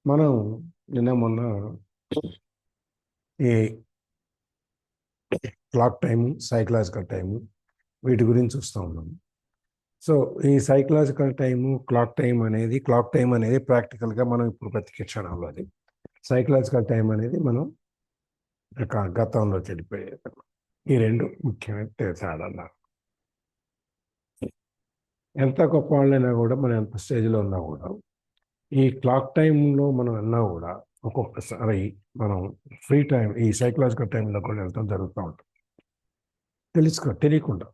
మనం నిన్న మొన్న ఈ క్లాక్ టైము, సైకలాజికల్ టైము వీటి గురించి చూస్తూ ఉన్నాం. సో ఈ సైకలాజికల్ టైము, క్లాక్ టైం అనేది ప్రాక్టికల్గా మనం ఇప్పుడు బతికే క్షణంలో, అది సైకలాజికల్ టైం అనేది మనం గతంలో చెడిపోయేది. ఈ రెండు ముఖ్యమైన తేడాలు. ఎంత గొప్ప వాళ్ళైనా కూడా, మనం ఎంత స్టేజ్లో ఉన్నా కూడా, ఈ క్లాక్ టైంలో మనం అన్నా కూడా ఒక్కొక్కసారి మనం ఫ్రీ టైం, ఈ సైకలాజికల్ టైంలో కూడా వెళ్తాం జరుగుతూ ఉంటుంది. తెలియకుండా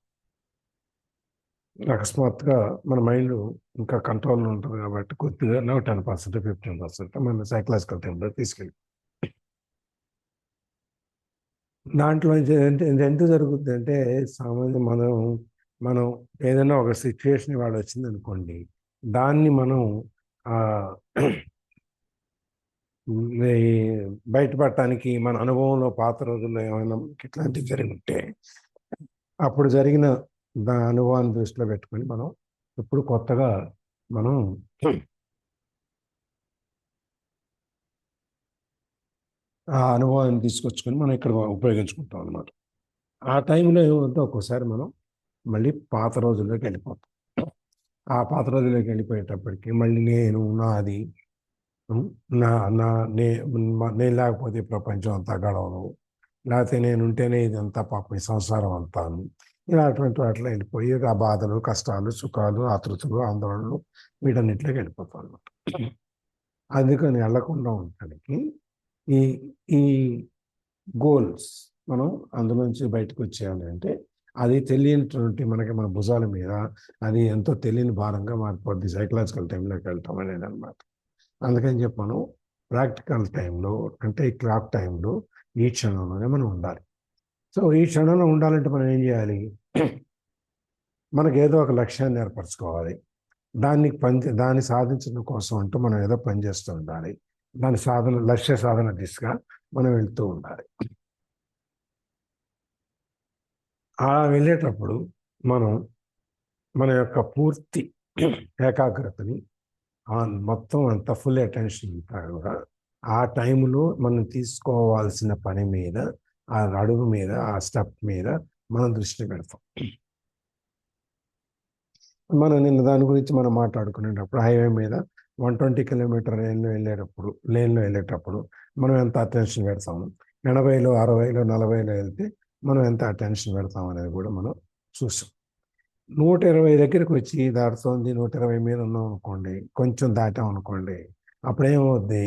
అకస్మాత్తుగా మన మైండ్ ఇంకా కంట్రోల్లో ఉంటుంది కాబట్టి కొద్దిగా 10%, 15% మన సైకలాజికల్ టైంలో తీసుకెళ్ళి దాంట్లో ఎందుకు జరుగుతుంది అంటే, సామాన్యం మనం ఏదైనా ఒక సిచ్యువేషన్ ఇవాళ వచ్చింది అనుకోండి, దాన్ని మనం బయటపడటానికి మన అనుభవంలో పాత రోజుల్లో ఏమైనా ఇట్లాంటివి జరిగి ఉంటే అప్పుడు జరిగిన అనుభవాన్ని దృష్టిలో పెట్టుకొని మనం ఇప్పుడు కొత్తగా మనం ఆ అనుభవాన్ని తీసుకొచ్చుకొని మనం ఇక్కడ ఉపయోగించుకుంటాం అన్నమాట. ఆ టైంలో ఏమంటే ఒక్కోసారి మనం మళ్ళీ పాత రోజుల్లోకి వెళ్ళిపోతాం. ఆ పాత రోజుల్లోకి వెళ్ళిపోయేటప్పటికి మళ్ళీ నాది నా నా నే నేను లేకపోతే ప్రపంచం అంతా గడవదు, లేకపోతే నేనుంటేనే ఇదంతా పాపం ఈ సంసారం అంతాను, ఇలా అటువంటి వాటిలో వెళ్ళిపోయి ఆ బాధలు, కష్టాలు, సుఖాలు, ఆతృతలు, ఆందోళనలు వీటన్నిటిలోకి వెళ్ళిపోతాం అనమాట. అందుకని వెళ్లకుండా ఉండటానికి ఈ ఈ గోల్స్ మనం అందులోంచి బయటకు వచ్చేయాలి అంటే, అది తెలియనటువంటి మన భుజాల మీద అది ఎంతో తెలియని భారంగా మారిపోద్ది సైకలాజికల్ టైంలోకి వెళ్తాం అనేది అనమాట. అందుకని చెప్పాను, ప్రాక్టికల్ టైంలో అంటే ఈ క్లాక్ టైంలో ఈ క్షణంలోనే మనం ఉండాలి. సో ఈ క్షణంలో ఉండాలంటే మనం ఏం చేయాలి? మనకు ఏదో ఒక లక్ష్యాన్ని ఏర్పరచుకోవాలి. దాన్ని సాధించడం కోసం అంటూ మనం ఏదో పని చేస్తూ ఉండాలి. లక్ష్య సాధన దిశగా మనం వెళ్తూ ఉండాలి. అలా వెళ్ళేటప్పుడు మనం మన యొక్క పూర్తి ఏకాగ్రతని మొత్తం అంత ఫుల్ అటెన్షన్ అంతా కూడా ఆ టైంలో మనం తీసుకోవాల్సిన పని మీద, ఆ అడుగు మీద, ఆ స్టెప్ మీద మనం దృష్టి పెడతాం. మనం నిన్న దాని గురించి మనం మాట్లాడుకునేటప్పుడు హైవే మీద 120 కిలోమీటర్ లేన్లో వెళ్ళేటప్పుడు మనం ఎంత అటెన్షన్ పెడతాము, 80లో, 60లో, 40లో వెళ్తే మనం ఎంత అటెన్షన్ పెడతాం అనేది కూడా మనం చూసాం. 120 దగ్గరికి వచ్చి దాటుతోంది, 120 మీద ఉన్నాం అనుకోండి, కొంచెం దాటాం అనుకోండి, అప్పుడేమవుద్ది,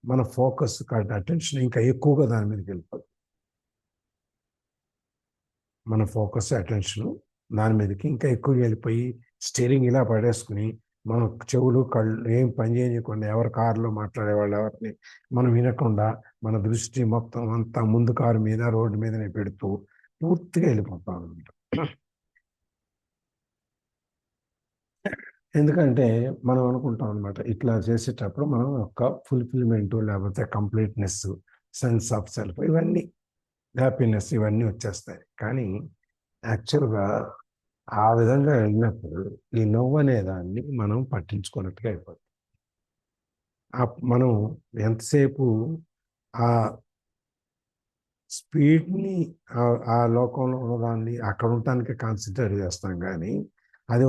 మన ఫోకస్ అటెన్షన్ ఇంకా ఎక్కువగా దాని మీదకి వెళ్ళిపోతుంది. మన ఫోకస్ అటెన్షన్ దాని మీదకి ఇంకా ఎక్కువగా వెళ్ళిపోయి స్టీరింగ్ ఇలా పడేసుకుని మన చెవులు, కళ్ళు ఏం పని చేయకుండా, ఎవరి కారులో మాట్లాడేవాళ్ళు ఎవరిని మనం వినకుండా మన దృష్టి మొత్తం అంతా ముందు కారు మీద, రోడ్డు మీదనే పెడుతూ పూర్తిగా వెళ్ళిపోతాం అనమాట. ఎందుకంటే మనం అనుకుంటాం అనమాట, ఇట్లా చేసేటప్పుడు మనం ఒక ఫుల్ఫిల్మెంట్, లేకపోతే కంప్లీట్నెస్, సెన్స్ ఆఫ్ సెల్ఫ్, ఇవన్నీ హ్యాపీనెస్ ఇవన్నీ వచ్చేస్తాయి. కానీ యాక్చువల్గా ఆ విధంగా వెళ్ళినప్పుడు ఈ నవ్వు అనే దాన్ని మనం పట్టించుకున్నట్టుగా అయిపోతుంది. మనం ఎంతసేపు ఆ స్పీడ్ని, ఆ లోకంలో ఉన్నదాన్ని అక్కడ ఉండటానికి కాన్సన్ట్రేట్ చేస్తాం. కానీ అది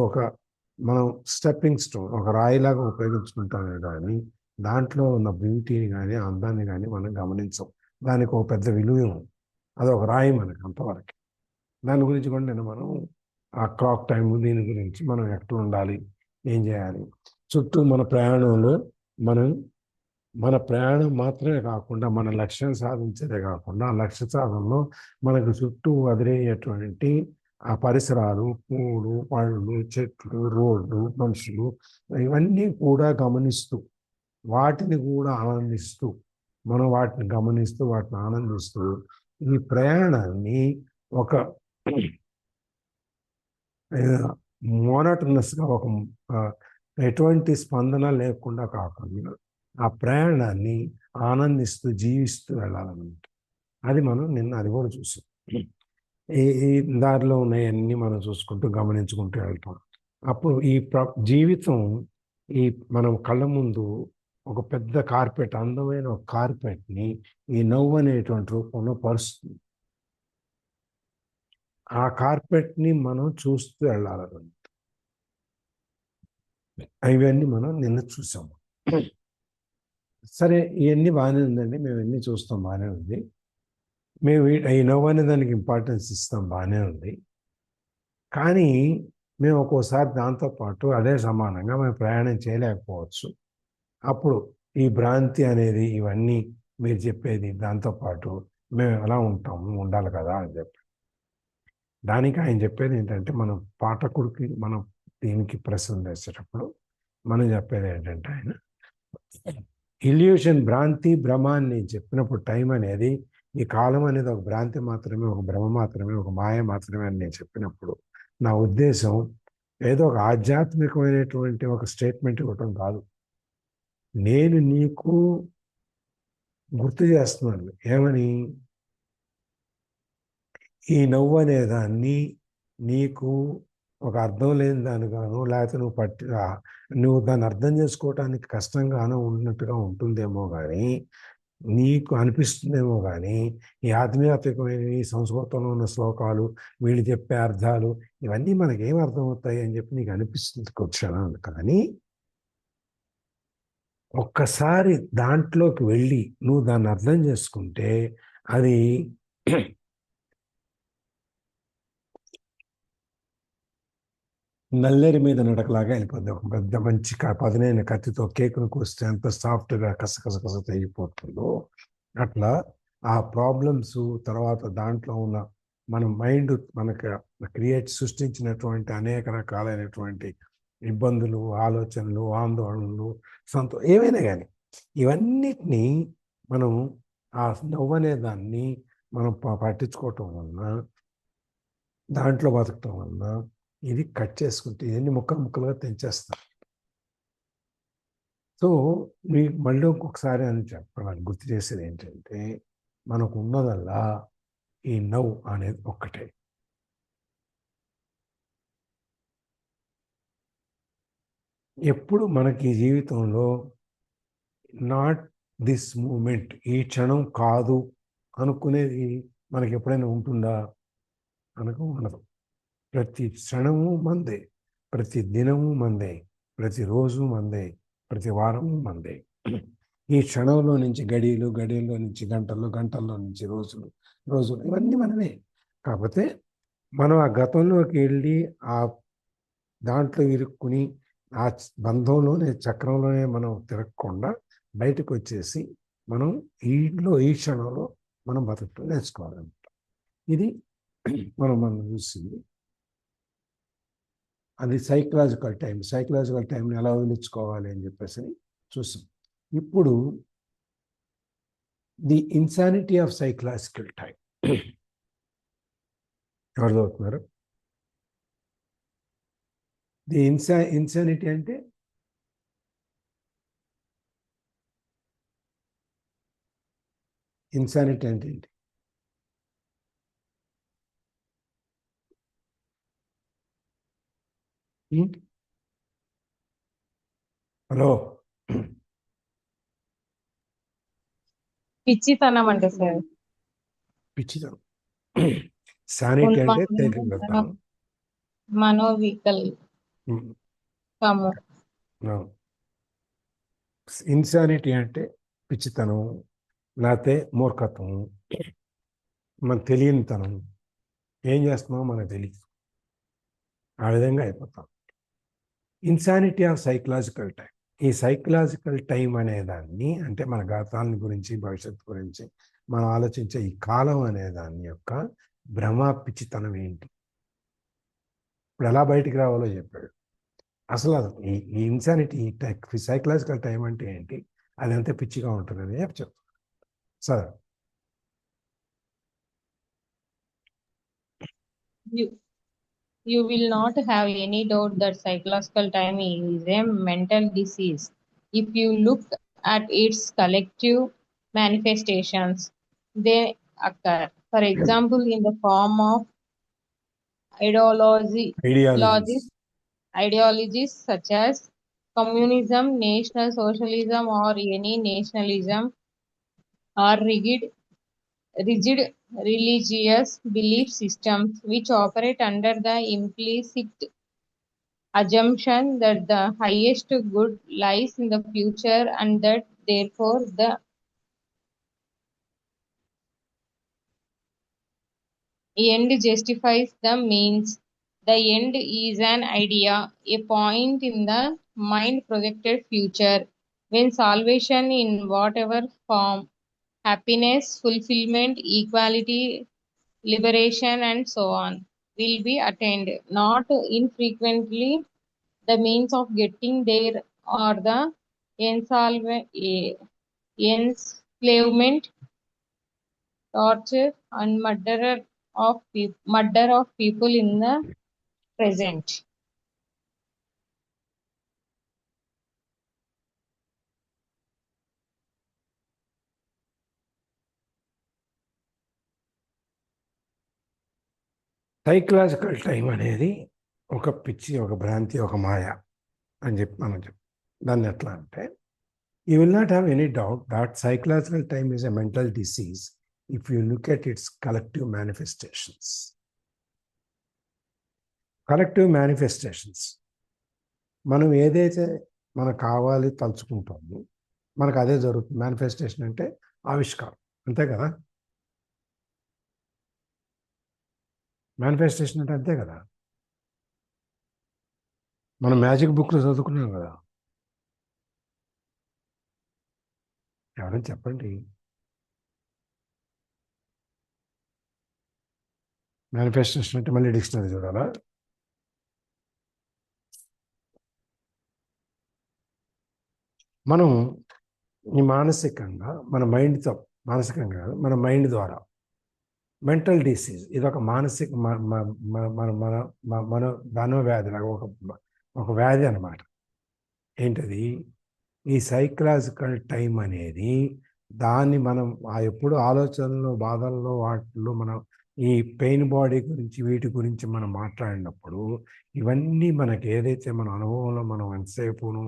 మనం స్టెప్పింగ్ స్టోన్, ఒక రాయిలాగా ఉపయోగించుకుంటామే కానీ దాంట్లో ఉన్న బ్యూటీని కానీ అందాన్ని కానీ మనం గమనించం. దానికి ఒక పెద్ద విలువ ఉంది. అది ఒక రాయి మనకి అంతవరకు. దాని గురించి కూడా మనం ఆ క్లాక్ టైం, దీని గురించి మనం ఎట్లా ఉండాలి, ఏం చేయాలి, చుట్టూ మన ప్రయాణంలో మన ప్రయాణం మాత్రమే కాకుండా మన లక్ష్యం సాధించేదే కాకుండా ఆ లక్ష్య సాధనలో మనకు చుట్టూ వదిలేటువంటి ఆ పరిసరాలు, పూలు, పళ్ళు, చెట్లు, రోడ్లు, మనుషులు, ఇవన్నీ కూడా గమనిస్తూ, వాటిని కూడా ఆనందిస్తూ, మనం వాటిని గమనిస్తూ వాటిని ఆనందిస్తూ ఈ ప్రయాణాన్ని ఒక మోనోటనస్గా, ఎటువంటి స్పందన లేకుండా కాకుండా ఆ ప్రయాణాన్ని ఆనందిస్తూ జీవిస్తూ వెళ్ళాలన్నమాట. అది అది కూడా చూసాం. ఈ దారిలో ఉన్నాయన్నీ మనం చూసుకుంటూ గమనించుకుంటూ వెళ్తాం. అప్పుడు జీవితం మనం కళ్ళ ముందు ఒక పెద్ద కార్పెట్, అందమైన ఒక కార్పెట్ని ఈ నవ్వు అనేటువంటి రూపంలో పరుస్తుంది. ఆ కార్పెట్ని మనం చూస్తూ వెళ్ళాలి. ఇవన్నీ మనం నిన్న చూసాము. సరే, ఇవన్నీ బాగానే ఉందండి, మేము ఇవన్నీ చూస్తాం, బాగానే ఉంది, మేము ఈ నవ్వు అనే దానికి ఇంపార్టెన్స్ ఇస్తాం, బాగానే ఉంది. కానీ మేము ఒక్కోసారి దాంతోపాటు అదే సమానంగా మేము ప్రయాణం చేయలేకపోవచ్చు. అప్పుడు ఈ భ్రాంతి అనేది, ఇవన్నీ మీరు చెప్పేది దాంతోపాటు మేము ఎలా ఉంటాము, ఉండాలి కదా అని చెప్పి, దానికి ఆయన చెప్పేది ఏంటంటే, మనం పాఠకుడికి మనం దీనికి ప్రశ్న వేసేటప్పుడు మనం చెప్పేది ఏంటంటే, ఆయన ఇల్యూషన్, భ్రాంతి, భ్రమ అని నేను చెప్పినప్పుడు టైం అనేది, ఈ కాలం అనేది ఒక భ్రాంతి మాత్రమే, ఒక భ్రమ మాత్రమే, ఒక మాయ మాత్రమే అని నేను చెప్పినప్పుడు నా ఉద్దేశం ఏదో ఒక ఆధ్యాత్మికమైనటువంటి ఒక స్టేట్మెంట్ ఇవ్వటం కాదు. నేను నీకు గుర్తు చేస్తున్నాను ఏమని, ఈ నవ్వు అనే దాన్ని నీకు ఒక అర్థం లేని దానిగాను, లేకపోతే నువ్వు దాన్ని అర్థం చేసుకోవటానికి కష్టంగానో ఉన్నట్టుగా ఉంటుందేమో కానీ, నీకు అనిపిస్తుందేమో కానీ, ఈ ఆధ్యాత్మికమైన ఈ సంస్కృతంలో ఉన్న శ్లోకాలు, వీళ్ళు చెప్పే అర్థాలు, ఇవన్నీ మనకేం అర్థమవుతాయి అని చెప్పి నీకు అనిపిస్తుంది కూర్చోను. కానీ ఒక్కసారి దాంట్లోకి వెళ్ళి నువ్వు దాన్ని అర్థం చేసుకుంటే అది నల్లేరు మీద నడకలాగా వెళ్ళిపోద్ది. ఒక పెద్ద మంచి పదునైన కత్తితో కేకును కోస్తే ఎంత సాఫ్ట్గా కసకస తెగిపోతుందో, అట్లా ఆ ప్రాబ్లమ్స్ తర్వాత దాంట్లో ఉన్న మన మైండ్ మనకు సృష్టించినటువంటి అనేక రకాలైనటువంటి ఇబ్బందులు, ఆలోచనలు, ఆందోళనలు, ఏమైనా కానీ ఇవన్నిటినీ మనం ఆ నవ్వు అనే దాన్ని మనం పట్టించుకోవటం వలన, దాంట్లో బతకటం వలన ఇది కట్ చేసుకుంటే ఎన్ని ముక్కలుగా తెంచేస్తాం. సో మీకు మళ్ళీ ఇంకొకసారి అని చెప్పడానికి గుర్తు చేసేది ఏంటంటే, మనకు ఉన్నదల్లా ఈ నవ్వు అనేది ఒక్కటే. ఎప్పుడు మనకి జీవితంలో నాట్ దిస్ మూమెంట్, ఈ క్షణం కాదు అనుకునేది మనకి ఎప్పుడైనా ఉంటుందా? అనకు ఉండదు. ప్రతి క్షణము మందే, ప్రతి దినము మందే, ప్రతిరోజు మందే, ప్రతి వారము మందే. ఈ క్షణంలో నుంచి గడియలు, గడియల్లో నుంచి గంటలు, గంటల్లో నుంచి రోజులు, రోజులు, ఇవన్నీ మనమే. కాకపోతే మనం ఆ గతంలోకి వెళ్ళి ఆ దాంట్లో ఇరుక్కుని ఆ బంధంలోనే, చక్రంలోనే మనం తిరగకుండా బయటకు వచ్చేసి మనం ఈ క్షణంలో మనం బతకటం నేర్చుకోవాలన్నమాట. ఇది మనం చూసింది. అది సైకలాజికల్ టైంని ఎలా వదిలించుకోవాలి అని చెప్పేసి చూసాం. ఇప్పుడు the insanity of psychological time ఎవరు చదువుతున్నారు? ది ఇన్సానిటీ అంటే ఇన్సానిటీ అంటే ఏంటి? హలో, పిచ్చితనం అంటే సార్. పిచ్చితనం. సానిటీ అంటే తెలియగలుగుతాను. మనోవికల్పము. ఇన్సానిటీ అంటే పిచ్చితనం, లేకపోతే మూర్ఖత్వం, మనకు తెలియనితనం, ఏం చేస్తున్నామో మనకు తెలియదు, ఆ విధంగా అయిపోతాం. Insanity of psychological time. ఈ సైకలాజికల్ టైం అనేదాన్ని, అంటే మన గతాన్ని గురించి, భవిష్యత్తు గురించి మనం ఆలోచించే ఈ కాలం అనే దాని యొక్క భ్రమ, పిచ్చితనం ఏంటి, ఇప్పుడు ఎలా బయటికి రావాలో చెప్పాడు. అసలు ఈ ఇన్సానిటీ సైకలాజికల్ టైం అంటే ఏంటి, అది అంతే పిచ్చిగా ఉంటుందని చెప్తాను sir. You will not have any doubt that psychological time is a mental disease if you look at its collective manifestations. They occur, for example, in the form of ideologies such as communism, national socialism, or any nationalism are rigid religious belief systems which operate under the implicit assumption that the highest good lies in the future and that therefore the end justifies the means. The end is an idea, a point in the mind projected future, when salvation in whatever form, happiness, fulfillment, equality, liberation, and so on, will be attained. Not infrequently, the means of getting there are the enslavement, torture, and murder of people in the present. Psychological time అనేది ఒక పిచ్చి, ఒక భ్రాంతి, ఒక మాయ అని చెప్పి మనం చెప్తాం. దాన్ని ఎట్లా అంటే, you will not have any doubt that psychological time is a mental disease if you look at its collective manifestations. Collective manifestations, మనం ఏదైతే మనకు కావాలి తలుచుకుంటామో మనకు అదే జరుగుతుంది. మేనిఫెస్టేషన్ అంటే ఆవిష్కారం, అంతే కదా. మేనిఫెస్టేషన్ అంటే అంతే కదా. మనం మ్యాజిక్ బుక్లో చదువుకున్నాం కదా. ఎవరైనా చెప్పండి, మేనిఫెస్టేషన్ అంటే మళ్ళీ డిక్షనరీ చూడాలా? మనం ఈ మానసికంగా మన మైండ్తో, మానసికంగా కాదు, మన మైండ్ ద్వారా మెంటల్ డిసీజ్, ఇది ఒక మానసిక మన ధనవ్యాధి, ఒక వ్యాధి అన్నమాట. ఏంటది? ఈ సైకలాజికల్ టైం అనేది, దాన్ని మనం ఎప్పుడు ఆలోచనలు, బాధల్లో, వాటిల్లో మనం ఈ పెయిన్ బాడీ గురించి, వీటి గురించి మనం మాట్లాడినప్పుడు ఇవన్నీ మనకి ఏదైతే మన అనుభవంలో మనం ఎంతసేపును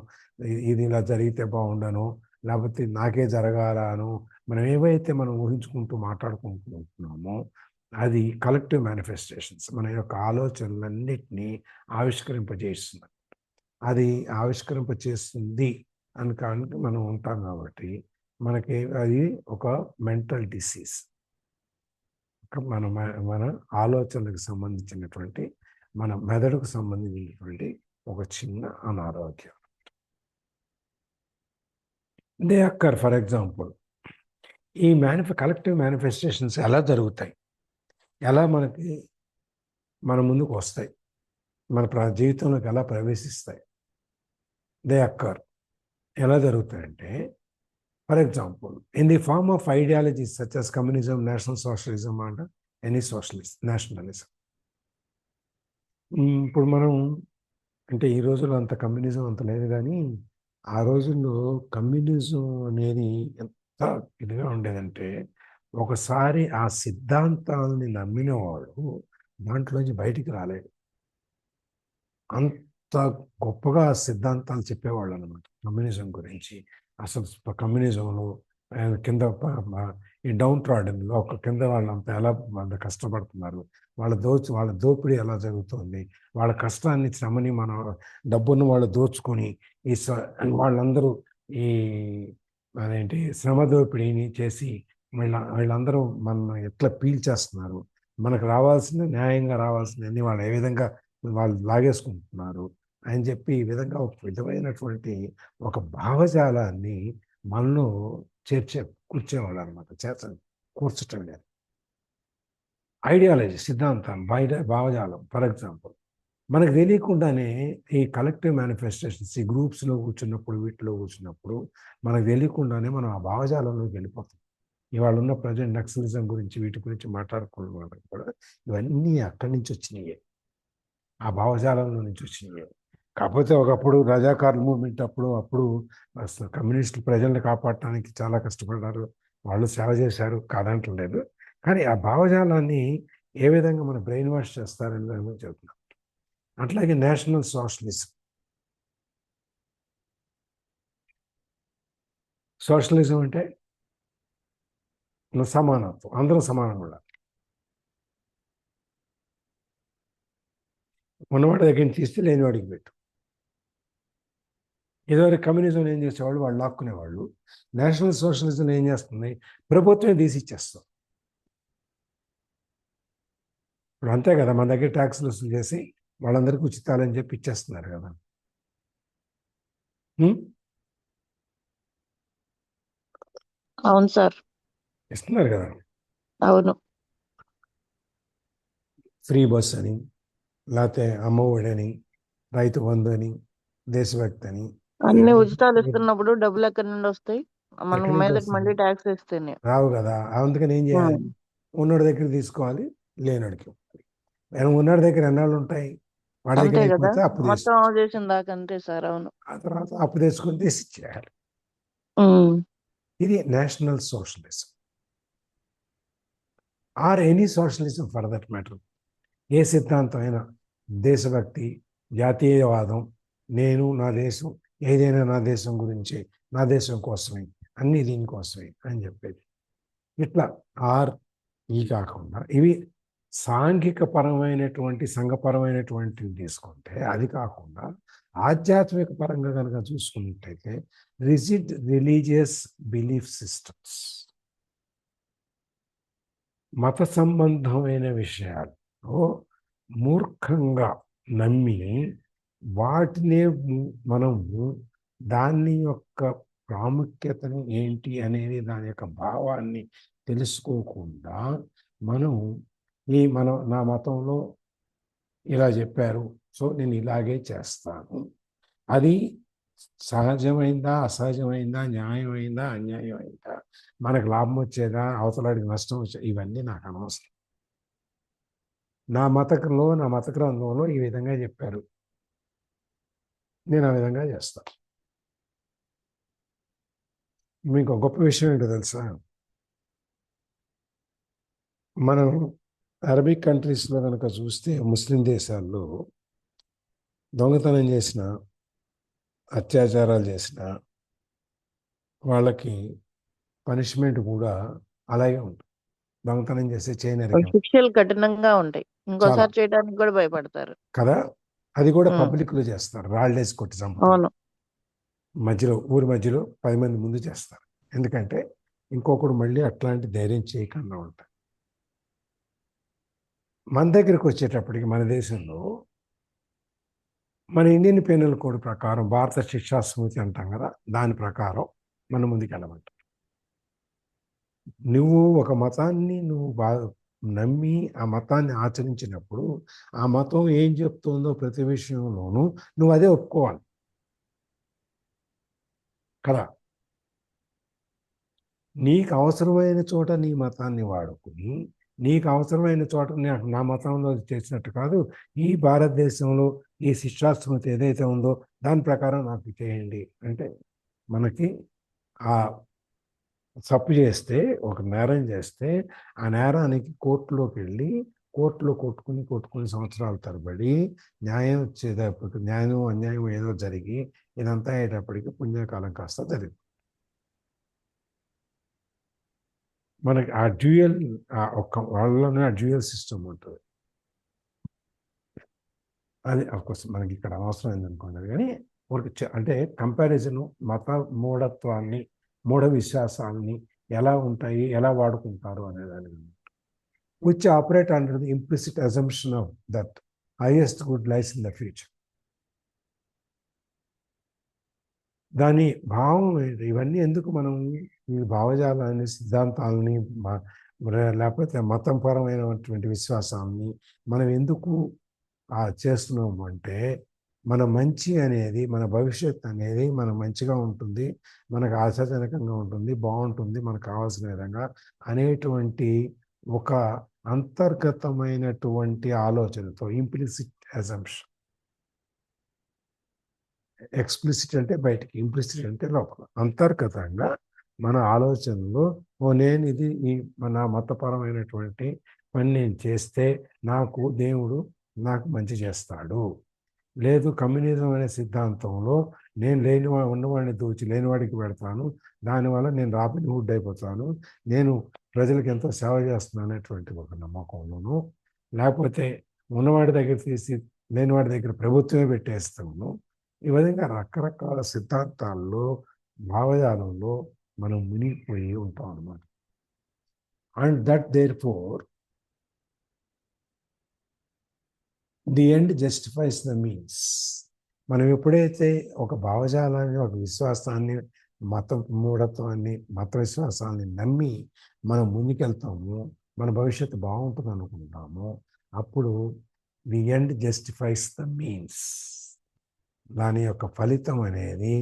ఇది ఇలా జరిగితే బాగుండను, లేకపోతే నాకే జరగాలను, మనం ఏవైతే మనం ఊహించుకుంటూ మాట్లాడుకుంటున్నామో అది కలెక్టివ్ మేనిఫెస్టేషన్స్. మన యొక్క ఆలోచనలన్నిటినీ ఆవిష్కరింపజేస్తుంది. అది ఆవిష్కరింపచేస్తుంది అని కానీ మనం ఉంటాం కాబట్టి మనకి అది ఒక మెంటల్ డిసీజ్. మన మన ఆలోచనలకు సంబంధించినటువంటి, మన మెదడుకు సంబంధించినటువంటి ఒక చిన్న అనారోగ్యం. దే అక్కర్, ఫర్ ఎగ్జాంపుల్, ఈ కలెక్టివ్ మేనిఫెస్టేషన్స్ ఎలా జరుగుతాయి, ఎలా మన ముందుకు వస్తాయి, మన జీవితంలోకి ఎలా ప్రవేశిస్తాయి? దే అక్కర్ ఎలా జరుగుతాయంటే, for example, in the form of ideologies such as communism, national socialism and any socialist nationalism. ఇప్పుడు మనం అంటే ఈ రోజుల్లో అంత కమ్యూనిజం అంత లేదు, కానీ ఆ రోజుల్లో కమ్యూనిజం అనేది ఎంత ఇదిగా ఉండేదంటే, ఒకసారి ఆ సిద్ధాంతాలని నమ్మిన వాడు దాంట్లోంచి బయటికి రాలేడు. అంత గొప్పగా సిద్ధాంతాలు చెప్పేవాళ్ళు అనమాట కమ్యూనిజం గురించి. అసలు కమ్యూనిజంలో కింద ఈ డౌన్ ట్రాడన్లో ఒక కింద వాళ్ళంతా ఎలా వాళ్ళ కష్టపడుతున్నారు, వాళ్ళ దోపిడీ ఎలా జరుగుతుంది, వాళ్ళ కష్టాన్ని, శ్రమని, మన డబ్బును వాళ్ళు దోచుకొని వాళ్ళందరూ ఈ అదేంటి శ్రమ దోపిడీని చేసి వీళ్ళందరూ మన ఎట్లా పీల్చేస్తున్నారు, మనకు రావాల్సిన, న్యాయంగా రావాల్సినవన్నీ వాళ్ళు ఏ విధంగా వాళ్ళు లాగేసుకుంటున్నారు అని చెప్పి ఈ విధంగా ఒక విధమైనటువంటి ఒక భావజాలాన్ని మనలో కూర్చేవాళ్ళు అనమాట. కూర్చటం లేదు. ఐడియాలజీ, సిద్ధాంతం, భావజాలం. ఫర్ ఎగ్జాంపుల్, మనకు తెలియకుండానే ఈ కలెక్టివ్ మేనిఫెస్టేషన్స్, ఈ గ్రూప్స్లో కూర్చున్నప్పుడు, వీటిలో కూర్చున్నప్పుడు మనకు తెలియకుండానే మనం ఆ భావజాలంలోకి వెళ్ళిపోతాం. ఇవాళ ఉన్న ప్రజెంట్ నక్సలిజం గురించి, వీటి గురించి మాట్లాడుకున్న వాళ్ళకి కూడా ఇవన్నీ అక్కడి నుంచి వచ్చినాయి, ఆ భావజాలంలో నుంచి వచ్చినాయి. కాకపోతే ఒకప్పుడు రజాకార్ మూవ్మెంట్ అప్పుడు అసలు కమ్యూనిస్టులు ప్రజల్ని కాపాడటానికి చాలా కష్టపడ్డారు, వాళ్ళు సేవ చేశారు, కాదంటలేదు. కానీ ఆ భావజాలాన్ని ఏ విధంగా మన బ్రెయిన్ వాష్ చేస్తారని చెబుతున్నాం. అట్లాగే నేషనల్ సోషలిజం, సోషలిజం అంటే సమానత్వం, అందరూ సమానంగా ఉండాలి. ఉన్నవాడి దగ్గర నుంచి తీస్తే లేనివాడికి పెట్టు. ఇదివరకు కమ్యూనిజం ఏం చేసేవాళ్ళు, వాళ్ళు లాక్కునేవాళ్ళు. నేషనల్ సోషలిజం ఏం చేస్తుంది, ప్రభుత్వమే తీసి ఇచ్చేస్తాం. ఇప్పుడు అంతే కదా, మన దగ్గర ట్యాక్సులు వసూలు చేసి వాళ్ళందరికీ ఉచితాలని చెప్పి ఇచ్చేస్తున్నారు కదా. అవును సార్, ఇస్తున్నారు కదా. అవును. ఫ్రీ బస్ అని, లేకపోతే అమ్మఒడి అని, రైతు బంధు అని, దేశభక్తి అని, అన్ని ఉచితాలు ఇస్తున్నప్పుడు డబ్బులు ఎక్కడి నుండి వస్తాయి? మన ఎక్కడి నుంచి మీదకి వస్తుంది? మళ్ళీ ట్యాక్స్ ఇస్తేనే. రావు కదా. అందుకని ఏం చేయాలి, ఉన్నోడి దగ్గర తీసుకోవాలి, లేనోడికి ఇవ్వాలి. మనం ఉన్నోడి దగ్గర ఎన్నాళ్ళు ఉంటాయి, వాడి దగ్గర అంతే కదా, అయిపోతే అప్పు మొత్తం తీసుకోవాలి. చేసిన దాకా అంతే సార్. అవును. ఆ తర్వాత అప్పు తెచ్చుకొని తీసి ఇచ్చేయాలి. ఉమ్. ఇది national socialism or any socialism for that matter. ఏ సిద్ధాంతం అయినా, దేశభక్తి, జాతీయవాదం, నేను నా దేశం, ఏదైనా నా దేశం గురించి, నా దేశం కోసమే, అన్ని దీనికోసమే అని చెప్పేది. ఇట్లా ఆర్ ఈ కాకుండా ఇవి సాంఘిక పరమైనటువంటి, సంఘపరమైనటువంటివి తీసుకుంటే, అది కాకుండా ఆధ్యాత్మిక పరంగా కనుక చూసుకున్నట్టయితే రిజిడ్ రిలీజియస్ బిలీఫ్ సిస్టమ్స్, మత సంబంధమైన విషయాల్లో మూర్ఖంగా నమ్మి వాటినే మనము దాని యొక్క ప్రాముఖ్యతను ఏంటి అనేది, దాని యొక్క భావాన్ని తెలుసుకోకుండా మనం నా మతంలో ఇలా చెప్పారు, సో నేను ఇలాగే చేస్తాను, అది సహజమైందా, అసహజమైందా, న్యాయమైందా, అన్యాయమైందా, మనకు లాభం వచ్చేదా, అవతలాడికి నష్టం వచ్చేదా, ఇవన్నీ నాకు అనవసరం. నా మత గ్రంథంలో ఈ విధంగా చెప్పారు, నేను ఆ విధంగా చేస్తాను. మీకు గొప్ప విషయం ఏంటో తెలుసా, మనం అరబిక్ కంట్రీస్లో కనుక చూస్తే, ముస్లిం దేశాల్లో దొంగతనం చేసిన, అత్యాచారాలు చేసిన వాళ్ళకి పనిష్మెంట్ కూడా అలాగే ఉంటుంది. దొంగతనం చేస్తే చేయనరికి శిక్షలు కఠినంగా ఉంటాయి, చాలా ఇంకోసారి చేయడానికి కూడా భయపడతారు కదా. అది కూడా పబ్లిక్లో చేస్తారు, రాళ్ళేసి కొట్టి చంపుతారు. అవును. మధ్యలో, ఊరి మధ్యలో 10 మంది ముందు చేస్తారు. ఎందుకంటే ఇంకొకడు మళ్ళీ అట్లాంటి ధైర్యం చేయకుండా ఉంటారు. మన దగ్గరికి వచ్చేటప్పటికి మన దేశంలో, మన ఇండియన్ పీనల్ కోడ్ ప్రకారం, భారత శిక్షా సమితి అంటాం కదా, దాని ప్రకారం మన ముందుకు వెళ్ళమంటారు. నువ్వు ఒక మతాన్ని నమ్మి ఆ మతాన్ని ఆచరించినప్పుడు, ఆ మతం ఏం చెప్తుందో ప్రతి విషయంలోనూ నువ్వు అదే ఒప్పుకోవాలి కదా. నీకు అవసరమైన చోట నీ మతాన్ని వాడుకుని, నీకు అవసరమైన చోట నా మతంలో చేసినట్టు కాదు, ఈ భారతదేశంలో ఈ శిక్షాస్మృతి ఏదైతే ఉందో దాని ప్రకారం నాకు చేయండి అంటే, మనకి ఆ తప్పు చేస్తే, ఒక నేరం చేస్తే, ఆ నేరానికి కోర్టులోకి వెళ్ళి, కోర్టులో కొట్టుకుని సంవత్సరాల తరబడి న్యాయం వచ్చేటప్పటికి, న్యాయం అన్యాయం ఏదో జరిగి ఇదంతా అయ్యేటప్పటికి పుణ్యకాలం కాస్త జరిగింది. మనకి ఆ డ్యూయల్, ఒక్క వాళ్ళలోనే ఆ డ్యూయల్ సిస్టమ్ ఉంటుంది. అది అఫ్కోర్స్ మనకి ఇక్కడ అవసరమైంది అనుకోండి. కానీ అంటే కంపారిజను, మత మూఢత్వాన్ని, మూఢ విశ్వాసాన్ని ఎలా ఉంటాయి, ఎలా వాడుకుంటారు అనే దాని గురించి, which operate under the implicit assumption of that highest good lies in the future. దాని భావం ఏంటి, ఇవన్నీ ఎందుకు మనం ఈ భావజాలాన్ని, సిద్ధాంతాలని, లేకపోతే మతంపరమైనటువంటి విశ్వాసాన్ని మనం ఎందుకు చేస్తున్నాము అంటే, మన మంచి అనేది, మన భవిష్యత్ అనేది మన మంచిగా ఉంటుంది, మనకు ఆశాజనకంగా ఉంటుంది, బాగుంటుంది, మనకు కావాల్సిన విధంగా అనేటువంటి ఒక అంతర్గతమైనటువంటి ఆలోచనతో, ఇంప్లిసిట్ అజంప్షన్. ఎక్స్ప్లిసిట్ అంటే బయటికి, ఇంప్లిసిట్ అంటే లోపల. అంతర్గతంగా మన ఆలోచనలో, నేను ఇది నా మతపరమైనటువంటి పని నేను చేస్తే నాకు దేవుడు నాకు మంచి చేస్తాడు, లేదు కమ్యూనిజం అనే సిద్ధాంతంలో నేను ఉన్నవాడిని దోచి లేనివాడికి పెడతాను, దానివల్ల నేను రాబిన్ హుడ్ అయిపోతాను, నేను ప్రజలకు ఎంతో సేవ చేస్తున్నాను అనేటువంటి ఒక నమ్మకంలోను, లేకపోతే ఉన్నవాడి దగ్గర తీసి లేనివాడి దగ్గర ప్రభుత్వమే పెట్టేస్తాను. ఈ విధంగా రకరకాల సిద్ధాంతాల్లో, భావజాలంలో మనం మునిగిపోయి ఉంటాం అన్నమాట. And that therefore the end justifies the means. మనం ఎప్పుడైతే ఒక భావజాలాన్ని, ఒక విశ్వాసాన్ని, మూఢత్వాన్ని, మత విశ్వాసాన్ని నమ్మి మనం ముందుకెళ్తాము, మన భవిష్యత్తు బాగుంటుంది అనుకుంటాము, అప్పుడు the end justifies the means. దాని యొక్క ఫలితం అనేది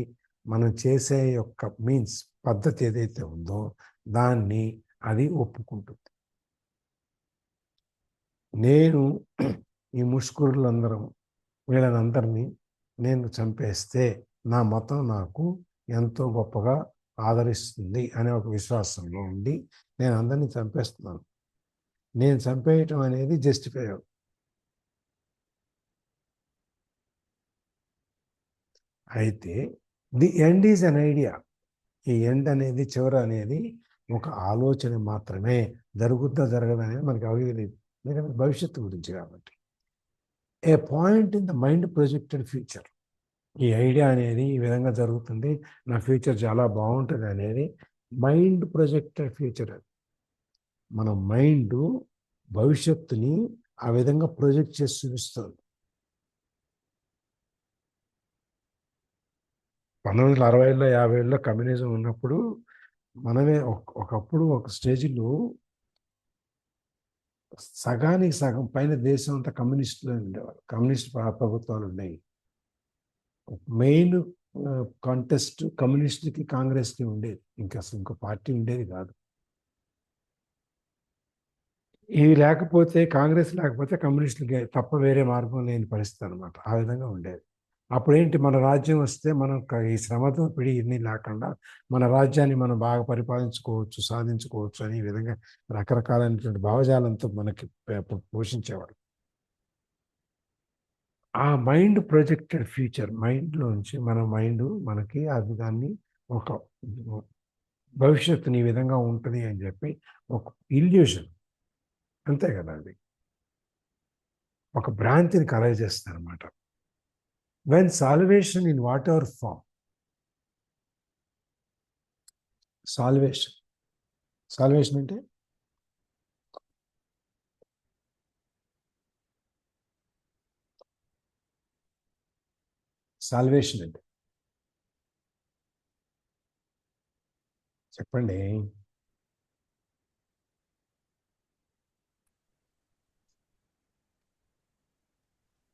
మనం చేసే యొక్క మీన్స్ పద్ధతి ఏదైతే ఉందో దాన్ని అది ఒప్పుకుంటుంది. నేను ఈ ముష్కరులందరం వీళ్ళనందరినీ నేను చంపేస్తే నా మతం నాకు ఎంతో గొప్పగా ఆదరిస్తుంది అనే ఒక విశ్వాసంలో ఉండి నేను అందరినీ చంపేస్తున్నాను. నేను చంపేయటం అనేది జస్టిఫై అవుతుంది. అయితే the end is an idea. ఈ ఎండ్ అనేది, చివర అనేది ఒక ఆలోచన మాత్రమే. జరుగుద్దా జరగదా అనేది మనకి తెలియదు, ఎందుకంటే భవిష్యత్తు గురించి కాబట్టి. A point in the mind projected future. ఈ ఐడియా అనేది ఈ విధంగా జరుగుతుంది, నా ఫ్యూచర్ చాలా బాగుంటుంది అనేది మైండ్ ప్రొజెక్టెడ్ ఫ్యూచర్. మన మైండ్ భవిష్యత్తుని ఆ విధంగా ప్రొజెక్ట్ చేసి చూపిస్తుంది. 1960లో 50లో కమ్యూనిజం ఉన్నప్పుడు మనమే ఒకప్పుడు ఒక స్టేజ్లో సగానికి సగం పైన దేశం అంతా కమ్యూనిస్టులు ఉండేవారు, కమ్యూనిస్ట్ ప్రభుత్వాలు ఉన్నాయి. మెయిన్ కాంటెస్ట్ కమ్యూనిస్టులకి కాంగ్రెస్కి ఉండేది, ఇంకా అసలు ఇంకో పార్టీ ఉండేది కాదు. ఇవి లేకపోతే, కాంగ్రెస్ లేకపోతే కమ్యూనిస్టులకి తప్ప వేరే మార్గం లేని పరిస్థితి అనమాట. ఆ విధంగా ఉండేది. అప్పుడేంటి, మన రాజ్యం వస్తే మనం ఈ శ్రమతో పిడి ఇన్ని లేకుండా మన రాజ్యాన్ని మనం బాగా పరిపాలించుకోవచ్చు, సాధించుకోవచ్చు అనే విధంగా రకరకాలైనటువంటి భావజాలంతో మనకి పోషించేవాడు. ఆ మైండ్ ప్రొజెక్టెడ్ ఫ్యూచర్, మైండ్లోంచి మనకి అది దాన్ని ఒక భవిష్యత్తుని ఈ విధంగా ఉంటుంది అని చెప్పి ఒక ఇల్యూషన్, అంతే కదా, అది ఒక భ్రాంతిని కలగజేస్తుంది అనమాట. When salvation in whatever form, salvation అంటే సాల్వేషన్ అంటే చెప్పండి.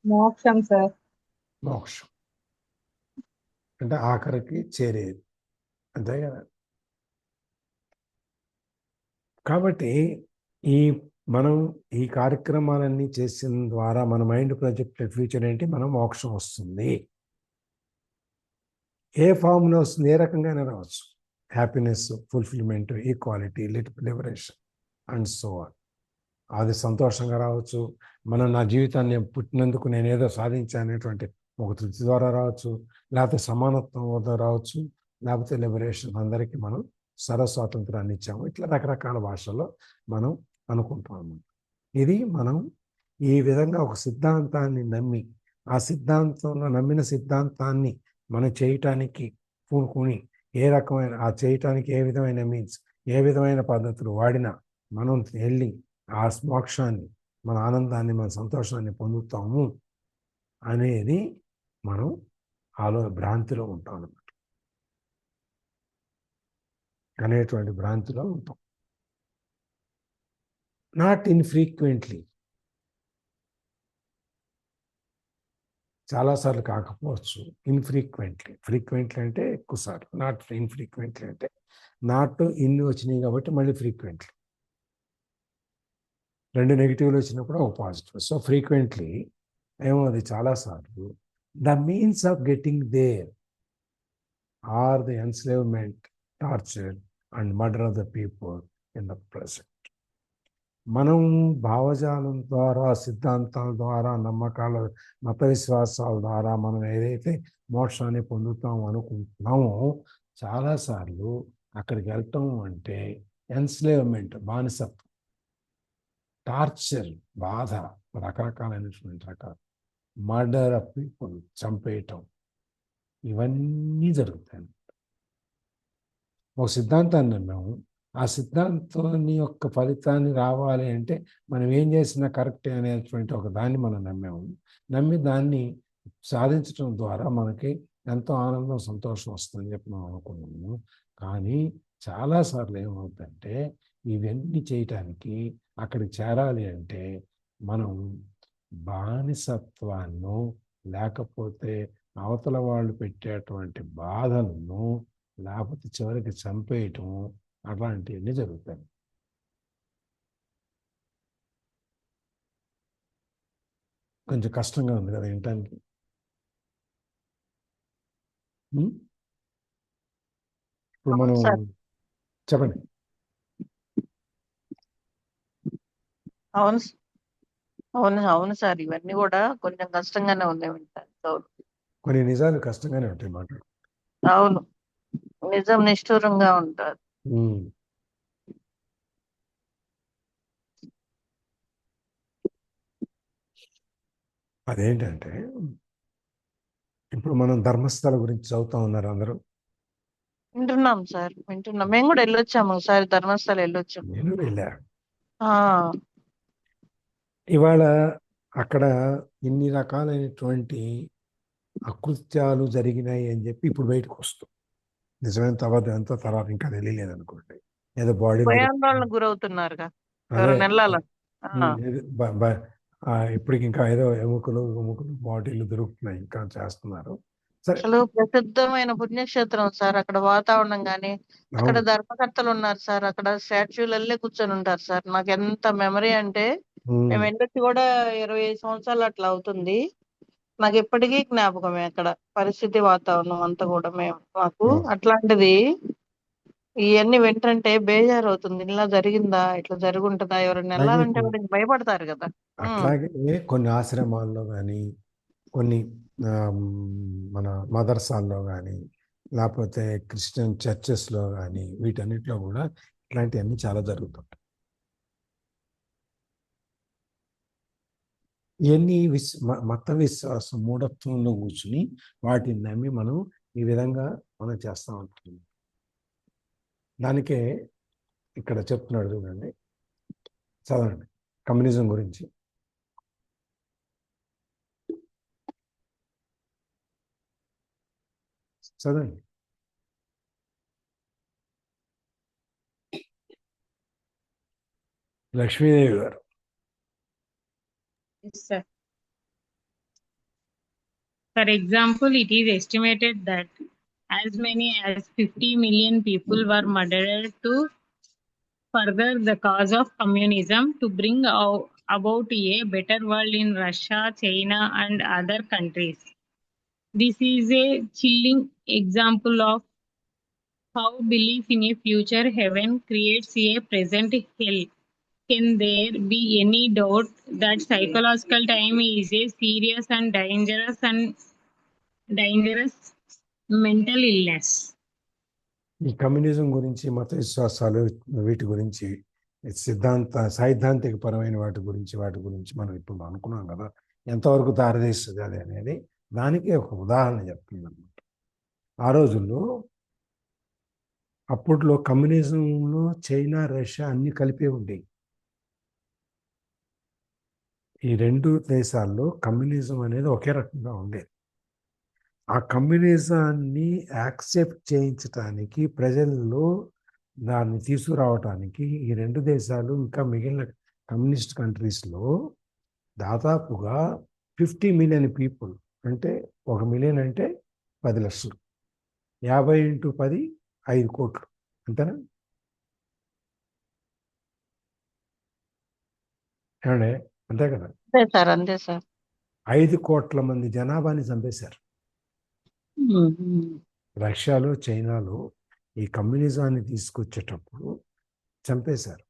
మోక్షం సార్. మోక్షం అంటే ఆఖరికి చేరేది, అంతే కదా. కాబట్టి మనం ఈ కార్యక్రమాలన్నీ చేసిన ద్వారా మన మైండ్ ప్రొజెక్టెడ్ ఫ్యూచర్ ఏంటి, మనం మోక్షం వస్తుంది. ఏ ఫామ్లో వస్తుంది, ఏ రకంగా రావచ్చు. Happiness, fulfilment, equality, liberation and so on. అది సంతోషంగా రావచ్చు, నా జీవితాన్ని పుట్టినందుకు నేను ఏదో సాధించానేటువంటి ఒక తృప్తి ద్వారా రావచ్చు, లేకపోతే సమానత్వం వద్ద రావచ్చు, లేకపోతే లిబరేషన్, అందరికీ మనం సర్వస్వాతంత్రాన్ని ఇచ్చాము. ఇట్లా రకరకాల భాషల్లో మనం అనుకుంటాము. ఇది మనం ఈ విధంగా ఒక సిద్ధాంతాన్ని నమ్మి, ఆ సిద్ధాంతంలో నమ్మిన సిద్ధాంతాన్ని మనం చేయటానికి పూనుకొని, ఏ రకమైన ఆ చేయటానికి ఏ విధమైన మీన్స్, ఏ విధమైన పద్ధతులు వాడినా మనం వెళ్ళి ఆ మోక్షాన్ని, మన ఆనందాన్ని, మన సంతోషాన్ని పొందుతాము అనేది మనం భ్రాంతిలో ఉంటాం అన్నమాట, అనేటువంటి భ్రాంతిలో ఉంటాం. నాట్ ఇన్ఫ్రీక్వెంట్లీ, చాలాసార్లు కాకపోవచ్చు, ఫ్రీక్వెంట్లీ అంటే ఎక్కువసార్లు, నాట్ ఇన్ఫ్రీక్వెంట్లీ అంటే నాట్ ఇన్ని వచ్చినాయి కాబట్టి మళ్ళీ ఫ్రీక్వెంట్లీ, 2 నెగిటివ్లు వచ్చినప్పుడు ఒక పాజిటివ్. సో ఫ్రీక్వెంట్లీ అది చాలాసార్లు the means of getting there are the enslavement, torture and murder of the people in the present. మనం భావజాలం ద్వారా, సిద్ధాంతాల ద్వారా, నమ్మకాల, మత విశ్వాసాల ద్వారా మనం ఏదైతే మోక్షాన్ని పొందుతాం అనుకుంటున్నామో చాలాసార్లు అక్కడికి వెళ్ళటం అంటే ఎన్స్లేవ్మెంట్, బానిసత్వం, టార్చర్, బాధ, రకరకాలైనటువంటి రకాలు, మర్డర్ ఆఫ్ పీపుల్, చంపేయటం, ఇవన్నీ జరుగుతాయి. ఒక సిద్ధాంతాన్ని నమ్మాము, ఆ సిద్ధాంతాన్ని యొక్క ఫలితాన్ని రావాలి అంటే మనం ఏం చేసినా కరెక్టే అనేటువంటి ఒక దాన్ని మనం నమ్మాము. నమ్మి దాన్ని సాధించడం ద్వారా మనకి ఎంతో ఆనందం, సంతోషం వస్తుందని చెప్పి మనం అనుకున్నాము. కానీ చాలాసార్లు ఏమవుతుందంటే ఇవన్నీ చేయటానికి, అక్కడికి చేరాలి అంటే మనం బానిసత్వాన్ని, లేకపోతే అవతల వాళ్ళు పెట్టేటువంటి బాధలను, లేకపోతే చివరికి చంపేయటం, అట్లాంటివన్నీ జరుగుతాయి. కొంచెం కష్టంగా ఉంది కదా వినటానికి. ఇప్పుడు మనం సార్. చెప్పండి. అవును అవును అవును సార్, ఇవన్నీ కూడా కొంచెం కష్టంగానే ఉన్నాయి వినటానికి. అవును కొన్ని నిజాలు కష్టంగానే ఉంటాయి మాట్లాడు. అవును, నిజం నిష్ఠూరంగా ఉంటారు. అదేంటంటే ఇప్పుడు మనం ధర్మస్థల గురించి చదువుతా ఉన్నారు అందరూ. వింటున్నాం సార్, వింటున్నాం. మేము కూడా వెళ్ళొచ్చాము ఒకసారి, ధర్మస్థల వెళ్ళొచ్చాము. నేను వెళ్ళా. ఆ ఇవాళ అక్కడ ఇన్ని రకాలైనటువంటి అకృత్యాలు జరిగినాయి అని చెప్పి ఇప్పుడు బయటకు వస్తుంది. నిజమైన తర్వాత ఎంత తర్వాత ఇంకా తెలియలేదు అనుకోండి. ఏదో బాడీలు భయాందోళనకు గురవుతున్నారుగా అదే ఎవరైనా వెళ్ళాల. ఇప్పటికి ఇంకా ఏదో ఎముకలు బాడీలు దొరుకుతున్నాయి, ఇంకా చేస్తున్నారు. సరే. అసలు ప్రసిద్ధమైన పుణ్యక్షేత్రం సార్, అక్కడ వాతావరణం గాని, అక్కడ అవును. ధర్మకర్తలు ఉన్నారు సార్, అక్కడ స్టాచ్యూలల్లే కూర్చొని ఉంటారు సార్. నాకు ఎంత మెమరీ అంటే, మేము వెళ్ళొచ్చి కూడా 25 సంవత్సరాలు అట్లా అవుతుంది. నాకు ఎప్పటికీ జ్ఞాపకమే అక్కడ పరిస్థితి, వాతావరణం అంతా కూడా. మాకు అవును. అట్లాంటిది ఇవన్నీ వింటంటే బేజారు అవుతుంది. ఇలా జరిగిందా, ఇట్లా జరుగుంటదా, ఎవరైనా అలాగే వెళ్ళాలంటే కూడా ఇంక భయపడతారు కదా. అట్లాగే కొన్ని ఆశ్రమాల్లో కానీ, కొన్ని మన మదర్సాల్లో కానీ, లేకపోతే క్రిస్టియన్ చర్చెస్లో కానీ, వీటన్నిటిలో కూడా ఇట్లాంటివన్నీ చాలా జరుగుతుంటాయి. ఇవన్నీ మత విశ్వాసం, మూఢత్వంలో కూర్చుని వాటిని నమ్మి మనం ఈ విధంగా మనం చేస్తూ ఉంటాం. దానికే ఇక్కడ చెప్తున్నాడు చూడండి, చదవండి కమ్యూనిజం గురించి. చదవండి. లక్ష్మీదేవి గారు. Yes, sir. For example, it is estimated that as many as 50 million people were murdered to further the cause of communism, to bring about a better world in Russia, China, and other countries. This is a chilling example of how belief in a future heaven creates a present hell. Can there be any doubt that psychological time is a serious and dangerous mental illness? ఈ communism గురించి, మత విశ్వాసాలు, వీటి గురించి, సైద్ధాంతిక పరమైన వాటి గురించి మనం ఇప్పుడు అనుకున్నాం కదా, ఎంతవరకు దారితీస్తుంది అది అనేది దానికి ఒక ఉదాహరణ చెప్తుంది అనమాట. ఆ రోజుల్లో అప్పట్లో కమ్యూనిజంలో చైనా, రష్యా అన్ని కలిపే ఉండేవి. ఈ రెండు దేశాల్లో కమ్యూనిజం అనేది ఒకే రకంగా ఉండేది. ఆ కమ్యూనిజాన్ని యాక్సెప్ట్ చేయించడానికి, ప్రజల్లో దాన్ని తీసుకురావటానికి ఈ రెండు దేశాలు ఇంకా మిగిలిన కమ్యూనిస్ట్ కంట్రీస్లో దాదాపుగా 50 మిలియన్ పీపుల్, అంటే 1 మిలియన్ అంటే 10 లక్షలు, 50 × 10 5 కోట్లు, అంతేనా? ఏమండే, అంతే కదా? అంతే సార్, అంతే సార్. 5 కోట్ల మంది జనాభాని చంపేశారు రష్యాలో, చైనాలో. ఈ కమ్యూనిజాన్ని తీసుకొచ్చేటప్పుడు చంపేశారు.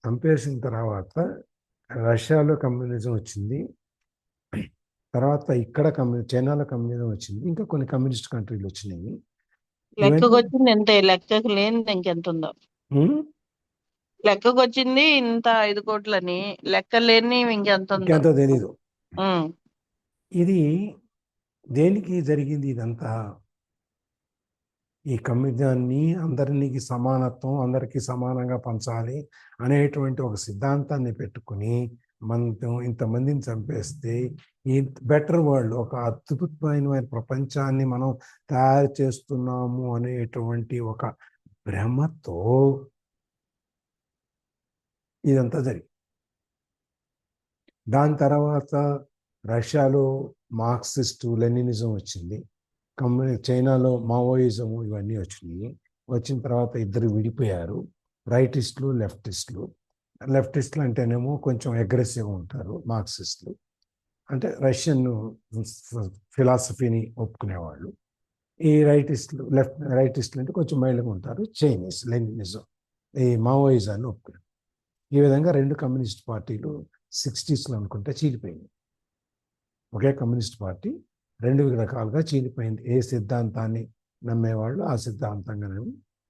చంపేసిన తర్వాత రష్యాలో కమ్యూనిజం వచ్చింది, తర్వాత ఇక్కడ చైనాలో కమ్యూనిజం వచ్చింది, ఇంకా కొన్ని కమ్యూనిస్ట్ కంట్రీలు వచ్చినాయి. లెక్కకు ఇవన్నీ వచ్చింది ఎంతే, లెక్కకు లేనిది ఇంకెంత ఉందో. ఉమ్, లెక్కకు వచ్చింది ఇంత 5 కోట్లని, లెక్క లేని ఇంకెంత ఉందో. ఇంకెంతో తెలీదు. ఉమ్. ఇది దేనికి జరిగింది ఇదంతా? ఈ కమ్యూనిజాన్ని అందరికి సమానత్వం, అందరికీ సమానంగా పంచాలి అనేటువంటి ఒక సిద్ధాంతాన్ని పెట్టుకుని మనం ఇంతమందిని చంపేస్తే ఈ బెటర్ వరల్డ్, ఒక అద్భుతమైన ప్రపంచాన్ని మనం తయారు చేస్తున్నాము అనేటువంటి ఒక భ్రమతో ఇదంతా జరిగింది. దాని తర్వాత రష్యాలో మార్క్సిస్టు లెనినిజం వచ్చింది, చైనాలో మావోయిజము ఇవన్నీ వచ్చినాయి. వచ్చిన తర్వాత ఇద్దరు విడిపోయారు, రైటిస్టులు లెఫ్టిస్టులు. లెఫ్టిస్టులు అంటేనేమో కొంచెం అగ్రెసివ్గా ఉంటారు, మార్క్సిస్టులు అంటే రష్యన్ ఫిలాసఫీని ఒప్పుకునేవాళ్ళు. ఈ రైటిస్టులు అంటే కొంచెం మైల్డ్గా ఉంటారు, చైనీస్ లెనినిజం, ఈ మావోయిజాన్ని ఒప్పుకున్నారు. ఈ విధంగా రెండు కమ్యూనిస్ట్ పార్టీలు 60s అనుకుంటే చీలిపోయింది. ఒకే కమ్యూనిస్ట్ పార్టీ రెండు రకాలుగా చీలిపోయింది. ఏ సిద్ధాంతాన్ని నమ్మేవాళ్ళు ఆ సిద్ధాంతంగానే.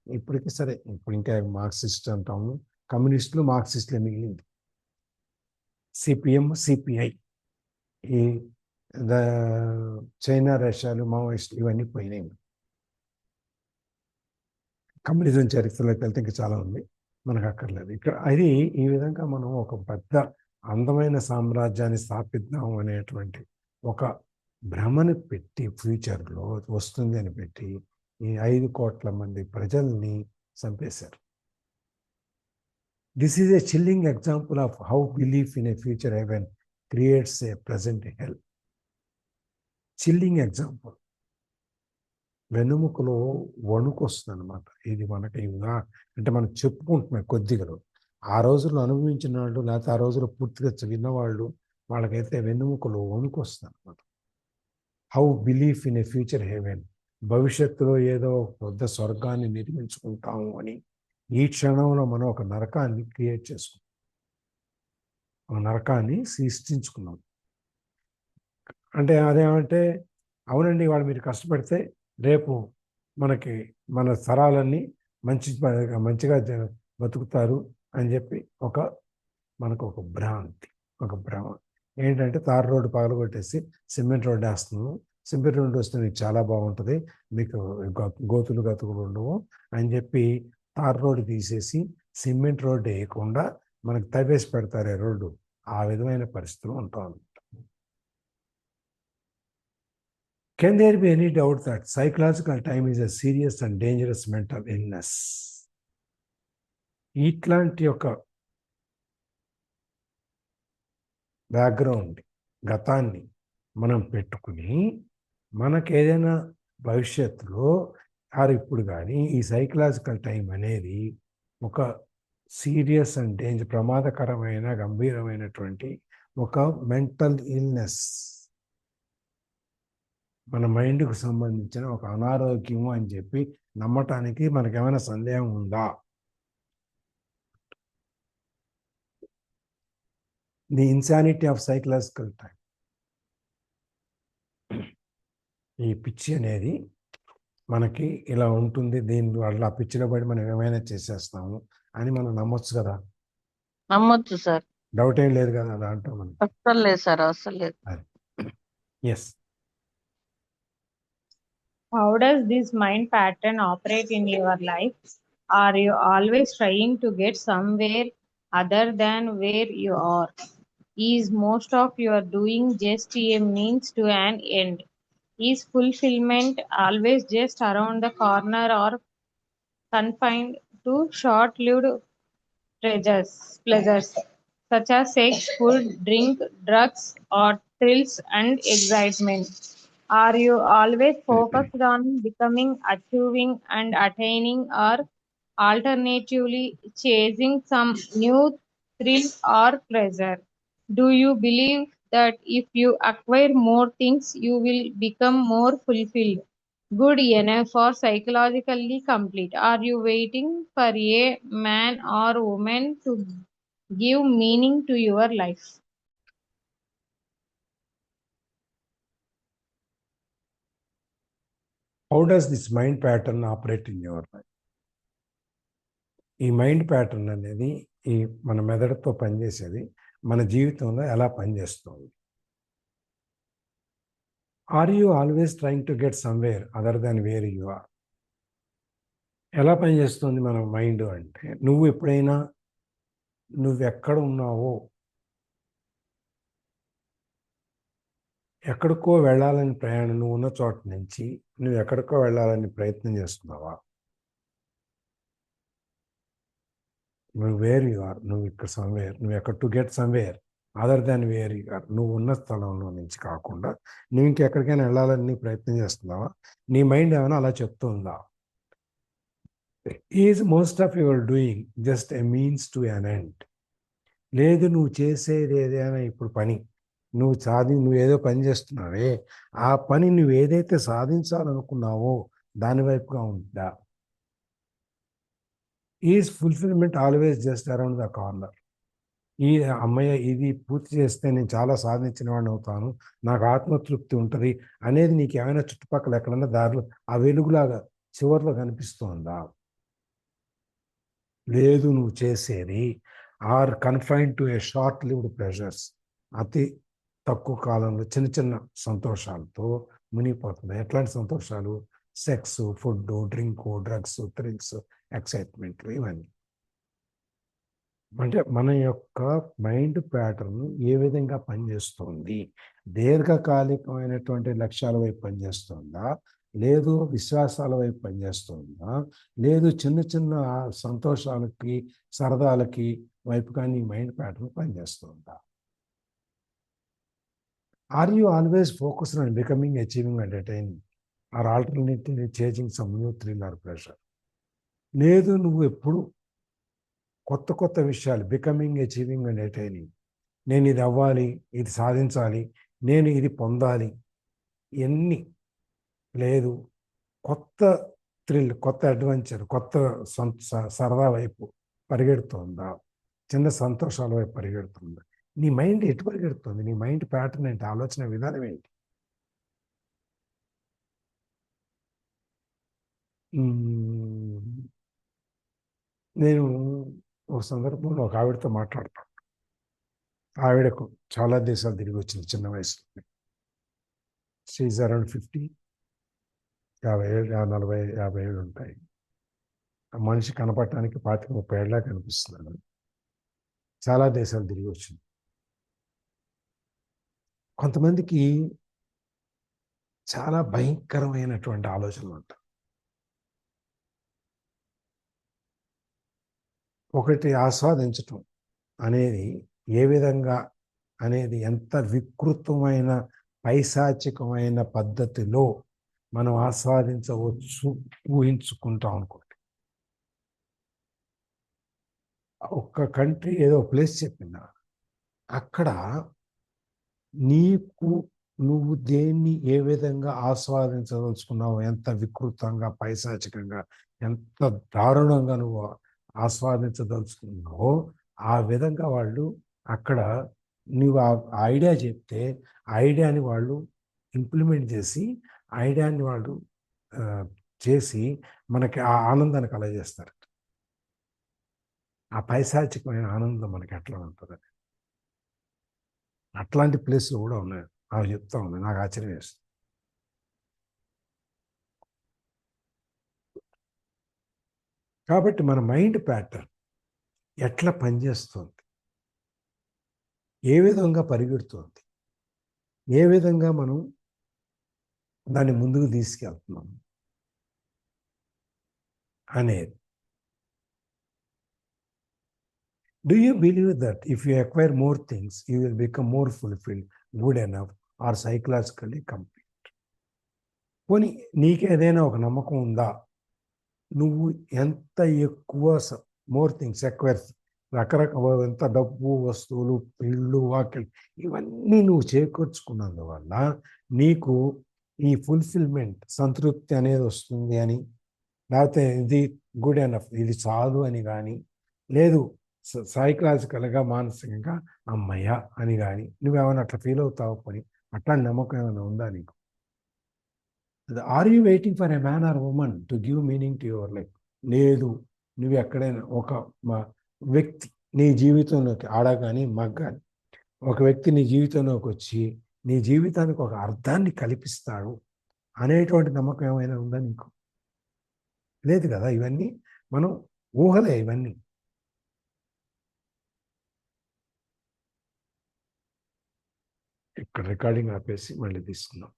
ఇప్పటికీ సరే, ఇప్పుడు ఇంకా మార్క్సిస్ట్ అంటాము, కమ్యూనిస్టులు మార్క్సిస్టులే మిగిలింది. సిపిఎం సిపిఐ, ఈ చైనా రష్యాలు మావోయిస్టులు ఇవన్నీ పోయినాయి. కమ్యూనిజం చరిత్రలోకి వెళ్తే ఇంకా చాలా ఉంది, మనకు అక్కర్లేదు ఇక్కడ. అది ఈ విధంగా మనం ఒక పెద్ద అందమైన సామ్రాజ్యాన్ని స్థాపిద్దాం అనేటువంటి ఒక భ్రమని పెట్టి, ఫ్యూచర్లో వస్తుంది అని పెట్టి ఈ 5 కోట్ల మంది ప్రజల్ని చంపేశారు. This is a chilling example of how belief in a future heaven creates a present hell. Chilling example. వెన్నుముకలో వణుకు వస్తుంది అనమాట. ఇది మనకి అంటే మనం చెప్పుకుంటున్నాం కొద్దిగా. ఆ రోజుల్లో అనుభవించిన వాళ్ళు, లేకపోతే ఆ రోజుల్లో పూర్తిగా విన్నవాళ్ళు, వాళ్ళకైతే వెన్నుముకలో వణుకు వస్తుంది అనమాట. How belief in a future heaven, భవిష్యత్తులో ఏదో పెద్ద స్వర్గాన్ని నిర్మించుకుంటాము అని ఈ క్షణంలో మనం ఒక నరకాన్ని క్రియేట్ చేసుకున్నాం, ఒక నరకాన్ని సృష్టించుకున్నాం. అంటే అదేమంటే, అవునండి వాళ్ళు మీరు కష్టపడితే రేపు మనకి మన తరాలన్నీ మంచిగా బతుకుతారు అని చెప్పి మనకు ఒక భ్రాంతి, ఒక భ్రమ. ఏంటంటే తార్ రోడ్డు పగలగొట్టేసి సిమెంట్ రోడ్డు వేస్తున్నాము, సిమెంట్ రోడ్డు వస్తే మీకు చాలా బాగుంటుంది, మీకు గతుకులు ఉండవు అని చెప్పి తార్ రోడ్డు తీసేసి సిమెంట్ రోడ్డు వేయకుండా మనకు తవ్వేసి పెడతారు ఈ రోడ్డు. ఆ విధమైన పరిస్థితులు ఉంటాం. Can there be any doubt that psychological time is a serious and dangerous mental illness? ఇట్లాంటి ఒక బ్యాక్గ్రౌండ్, గతాన్ని మనం పెట్టుకుని మనకు ఏదైనా భవిష్యత్తులో ఇప్పుడు కానీ ఈ సైకలాజికల్ టైం అనేది ఒక సీరియస్ అండ్ ప్రమాదకరమైన గంభీరమైనటువంటి ఒక మెంటల్ ఇల్నెస్, మన మైండ్కు సంబంధించిన ఒక అనారోగ్యము అని చెప్పి నమ్మటానికి మనకేమైనా సందేహం ఉందా? The insanity of psychological time. ఈ పిచ్చి అనేది మనకి ఇలా ఉంటుంది, దీని వల్ల ఆ పిచ్చిలో పడి మనం ఏమైనా చేసేస్తాము అని మనం నమ్మొచ్చు కదా? నమ్మొచ్చు సార్, డౌట్ ఏం లేదు కదా దాంట్లో మనకి. అస్సలు లేదు సార్, అస్సలు లేదు. Yes. How does this mind pattern operate in your life? Are you always trying to get somewhere other than where you are? Is most of your doing just a means to an end? Is fulfillment always just around the corner or confined to short-lived pleasures such as sex, food, drink, drugs, or thrills and excitement? Are you always focused on becoming, achieving, and attaining, or alternatively chasing some new thrill or pleasure? Do you believe that if you acquire more things, you will become more fulfilled, good enough, or psychologically complete? Are you waiting for a man or woman to Give meaning to your life. How does this mind pattern operate in your life? ఈ mind pattern అనేది ఈ మన మెదడుతో పనిచేసేది మన జీవితంలో ఎలా పనిచేస్తుంది? Are you always trying to get somewhere other than where you are? ఎలా పనిచేస్తుంది మన మైండ్ అంటే, నువ్వు ఎప్పుడైనా నువ్వెక్కడ ఉన్నావో, ఎక్కడికో వెళ్ళాలని ప్రయాణం, నువ్వు ఉన్న చోట నుంచి నువ్వు ఎక్కడికో వెళ్ళాలని ప్రయత్నం చేస్తున్నావా? నువ్వు వేర్ యు ఆర్, నువ్వు ఇక్కడ సమ్వేర్, నువ్వు ఎక్కడ to get somewhere other than where you are, నువ్వు ఉన్న స్థలంలో నుంచి కాకుండా నువ్వు ఇంకెక్కడికైనా వెళ్ళాలని నీ ప్రయత్నం చేస్తున్నావా? నీ మైండ్ ఏమైనా అలా చెప్తుందా? Is most of your doing just a means to an end? లేదు, నువ్వు చేసేది ఏదైనా ఇప్పుడు పని, నువ్వు ఏదో పని చేస్తున్నావే, ఆ పని నువ్వు ఏదైతే సాధించాలనుకున్నావో దాని వైపుగా ఉందా? Is fulfilment always just around the corner? ఈ అమ్మయ్య ఇది పూర్తి చేస్తే నేను చాలా సాధించిన వాడిని అవుతాను, నాకు ఆత్మతృప్తి ఉంటుంది అనేది నీకు ఏమైనా చుట్టుపక్కల ఎక్కడన్నా దారిలో ఆ వెలుగులాగా చివరిలో కనిపిస్తుందా? లేదు, నువ్వు చేసేది are confine to a short lived pleasures, అతి తక్కువ కాలంలో చిన్న చిన్న సంతోషాలతో మునిగిపోతుంది. ఎట్లాంటి సంతోషాలు? Sex, food, drink, drugs, thrills, ఎక్సైట్మెంట్లు, ఇవన్నీ. అంటే మన యొక్క మైండ్ ప్యాటర్న్ ఏ విధంగా పనిచేస్తుంది? దీర్ఘకాలికమైనటువంటి లక్ష్యాల వైపు పనిచేస్తుందా, లేదు విశ్వాసాల వైపు పనిచేస్తుందా, లేదు చిన్న చిన్న సంతోషాలకి సరదాలకి వైపు కానీ మైండ్ ప్యాటర్న్ పనిచేస్తుందా? Are you always focused on becoming, achieving, entertaining or alternatively chasing some new thrill or pressure? లేదు, నువ్వు ఎప్పుడు కొత్త కొత్త విషయాలు, బికమింగ్, అచీవింగ్ అండ్ అటైనింగ్, నేను ఇది అవ్వాలి, ఇది సాధించాలి, నేను ఇది పొందాలి, ఎన్ని లేదు, కొత్త థ్రిల్, కొత్త అడ్వెంచర్, కొత్త సరదా వైపు పరిగెడుతుందా, చిన్న సంతోషాల వైపు పరిగెడుతుందా? నీ మైండ్ ఎటు పరిగెడుతుంది? నీ మైండ్ ప్యాటర్న్ ఏంటి? ఆలోచన విధానం ఏంటి? నేను ఒక సందర్భంలో ఒక ఆవిడతో మాట్లాడతాను. ఆవిడకు చాలా దేశాలు తిరిగి వచ్చింది చిన్న వయసులో. షీఈ్ అరౌండ్ 50, 50 ఏళ్ళు, 40, 50 ఏళ్ళు ఉంటాయి. ఆ మనిషి కనపడటానికి 25-30 ఏళ్ళ కనిపిస్తున్నాను. చాలా దేశాలు తిరిగి వచ్చింది. కొంతమందికి చాలా భయంకరమైనటువంటి ఆలోచనలు ఉంటాయి. ఒకటి ఆస్వాదించటం అనేది ఏ విధంగా అనేది ఎంత వికృతమైన పైశాచికమైన పద్ధతిలో మనం ఆస్వాదించవచ్చు ఊహించుకుంటాం అనుకోండి. ఒక్క కంట్రీ ఏదో ప్లేస్ చెప్పిందా, అక్కడ నువ్వు దేన్ని ఏ విధంగా ఆస్వాదించదలుచుకున్నావు, ఎంత వికృతంగా పైశాచికంగా ఎంత దారుణంగా నువ్వు ఆస్వాదించదలుచుకున్నావో ఆ విధంగా వాళ్ళు అక్కడ నువ్వు ఆ ఐడియా చెప్తే ఐడియాని వాళ్ళు ఇంప్లిమెంట్ చేసి ఐడియాని వాళ్ళు చేసి మనకి ఆ ఆనందాన్ని కలగజేస్తారు. ఆ పైశాచికమైన ఆనందం మనకి ఎట్లా ఉంటుంది? అట్లాంటి ప్లేస్లు కూడా ఉన్నాయి. అవి చెప్తా ఉన్నాయి, నాకు ఆశ్చర్యం వేస్తుంది. కాబట్టి మన మైండ్ ప్యాటర్న్ ఎట్లా పనిచేస్తుంది, ఏ విధంగా పరిగెడుతుంది, ఏ విధంగా మనం దాన్ని ముందుకు తీసుకెళ్తున్నాం అనేది. Do you believe that if you acquire more things, you will become more fulfilled, good enough, or psychologically complete? పోనీ నీకేదైనా ఒక నమ్మకం ఉందా, నువ్వు ఎంత ఎక్కువ మోర్ థింగ్స్ ఎక్వైర్, రకరకాల ఎంత డబ్బు, వస్తువులు, ఇళ్ళు, వాకిళ్ళు ఇవన్నీ నువ్వు చేకూర్చుకున్నందువల్ల నీకు ఈ ఫుల్ఫిల్మెంట్, సంతృప్తి అనేది వస్తుంది అని, లేకపోతే ఇది గుడ్ ఎనఫ్, ఇది చాలు అని కానీ, లేదు సైకలాజికల్గా మానసికంగా అమ్మయ్య అని కానీ నువ్వేమైనా అట్లా ఫీల్ అవుతావు పని అట్లాంటి నమ్మకం ఏమైనా ఉందా నీకు? Are you waiting for a man or woman to give meaning to your life? లేదు. నువ్వు ఎక్కడైనా ఒక వ్యక్తి నీ జీవితంలోకి ఆడ కానీ మగ కానీ ఒక వ్యక్తి నీ జీవితంలోకి వచ్చి నీ జీవితానికి ఒక అర్థాన్ని కల్పిస్తాడు అనేటువంటి నమ్మకం ఏమైనా ఉందా నీకు? లేదు కదా. ఇవన్నీ మనం ఊహలే ఇవన్నీ. ఇక్కడ రికార్డింగ్ ఆపేసి మళ్ళీ తీసుకుందాం.